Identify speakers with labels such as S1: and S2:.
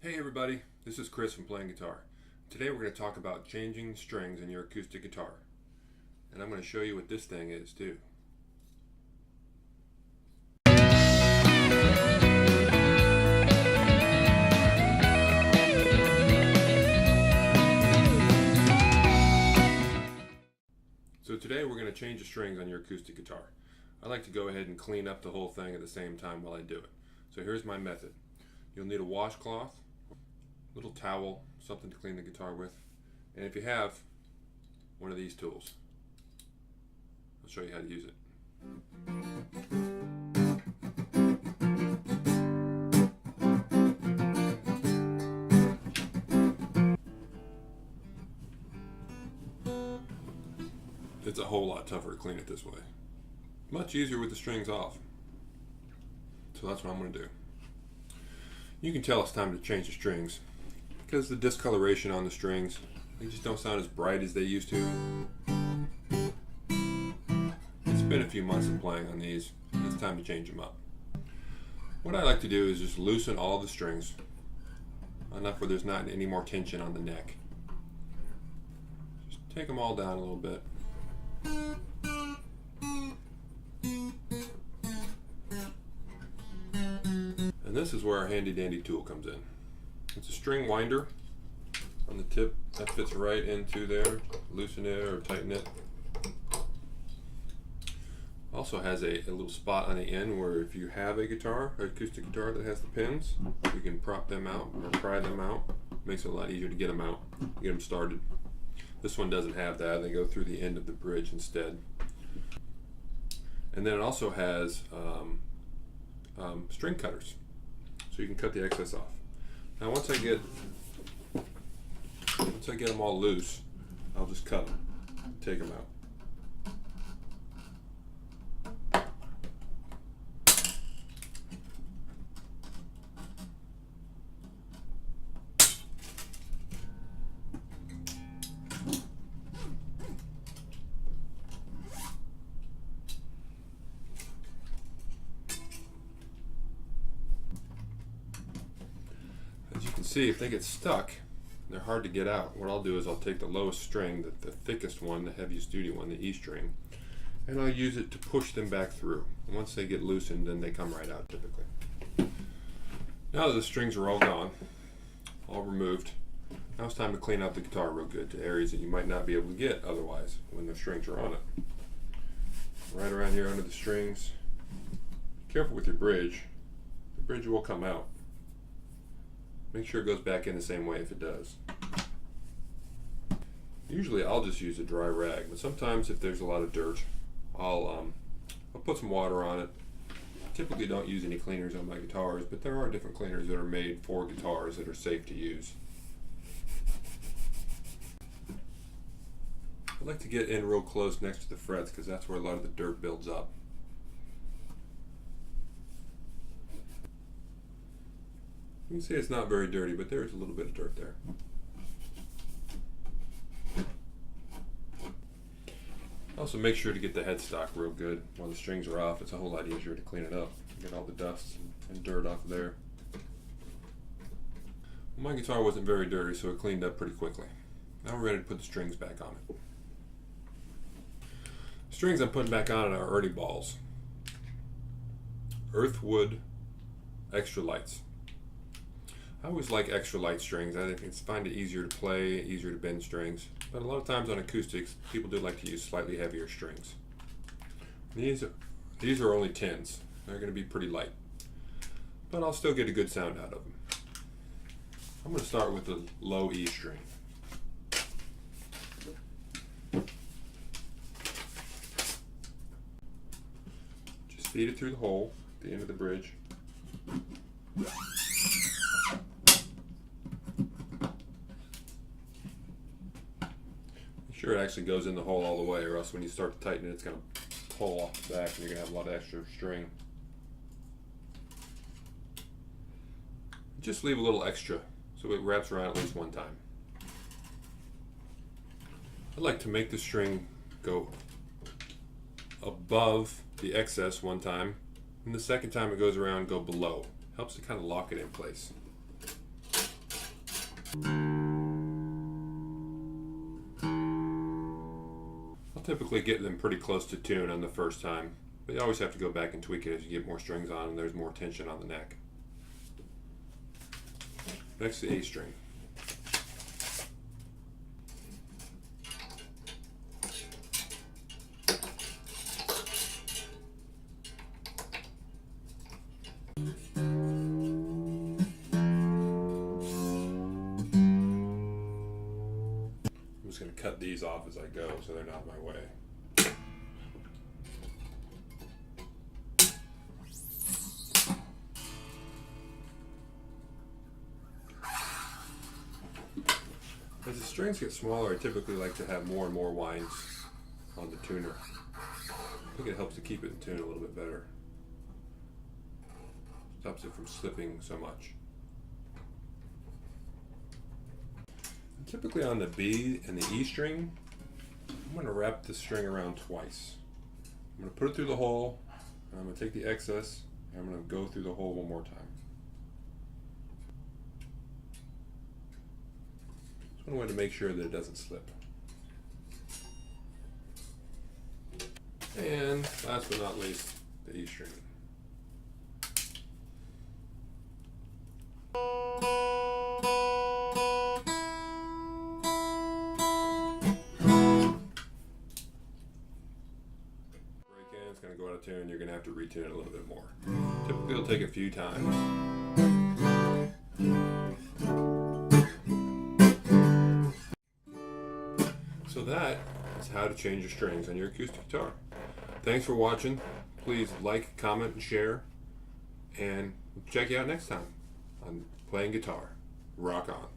S1: Hey everybody, this is Chris from Playing Guitar. Today we're going to talk about changing strings in your acoustic guitar. And I'm going to show you what this thing is too. So today we're going to change the strings on your acoustic guitar. I like to go ahead and clean up the whole thing at the same time while I do it. So here's my method. You'll need a washcloth, little towel, something to clean the guitar with, and if you have one of these tools, I'll show you how to use it. It's a whole lot tougher to clean it this way. Much easier with the strings off. So that's what I'm going to do. You can tell it's time to change the strings because the discoloration on the strings, they just don't sound as bright as they used to. It's been a few months of playing on these, and it's time to change them up. What I like to do is just loosen all the strings, enough where there's not any more tension on the neck. Just take them all down a little bit. And this is where our handy dandy tool comes in. It's a string winder on the tip that fits right into there. Loosen it or tighten it. Also has a little spot on the end where if you have a guitar, an acoustic guitar that has the pins, you can prop them out or pry them out. Makes it a lot easier to get them out, get them started. This one doesn't have that. They go through the end of the bridge instead. And then it also has string cutters, so you can cut the excess off. Now once I get them all loose, I'll just cut them, take them out. As you can see, if they get stuck, they're hard to get out. What I'll do is I'll take the lowest string, the thickest one, the heaviest duty one, the E string, and I'll use it to push them back through. And once they get loosened, then they come right out typically. Now that the strings are all gone, all removed, now it's time to clean out the guitar real good to areas that you might not be able to get otherwise when the strings are on it. Right around here under the strings. Careful with your bridge. The bridge will come out. Make sure it goes back in the same way if it does. Usually I'll just use a dry rag, but sometimes if there's a lot of dirt, I'll put some water on it. I typically don't use any cleaners on my guitars, but there are different cleaners that are made for guitars that are safe to use. I like to get in real close next to the frets because that's where a lot of the dirt builds up. You can see it's not very dirty, but there's a little bit of dirt there. Also make sure to get the headstock real good while the strings are off. It's a whole lot easier to clean it up. Get all the dust and dirt off of there. Well, my guitar wasn't very dirty, so it cleaned up pretty quickly. Now we're ready to put the strings back on it. The strings I'm putting back on are Ernie balls. Earthwood extra lights. I always like extra light strings. I find it easier to play, easier to bend strings. But a lot of times on acoustics, people do like to use slightly heavier strings. These are only 10s. They're going to be pretty light. But I'll still get a good sound out of them. I'm going to start with the low E string. Just feed it through the hole at the end of the bridge. Sure it actually goes in the hole all the way, or else when you start to tighten it, it's going to pull off the back and you're going to have a lot of extra string. Just leave a little extra so it wraps around at least one time. I like to make the string go above the excess one time, and the second time it goes around, go below. Helps to kind of lock it in place. I'll typically get them pretty close to tune on the first time, but you always have to go back and tweak it as you get more strings on and there's more tension on the neck. Next, the A string. I'm just going to cut these off as I go so they're not in my way. As the strings get smaller, I typically like to have more and more winds on the tuner. I think it helps to keep it in tune a little bit better. Stops it from slipping so much. And typically on the B and the E string, I'm going to wrap the string around twice. I'm going to put it through the hole, and I'm going to take the excess, and I'm going to go through the hole one more time. It's one way to make sure that it doesn't slip. And last but not least, the E string. It's going to go out of tune. You're going to have to retune it a little bit more. Typically it'll take a few times. So that is how to change your strings on your acoustic guitar. Thanks for watching. Please like, comment, and share. And check you out next time on Playing Guitar. Rock on.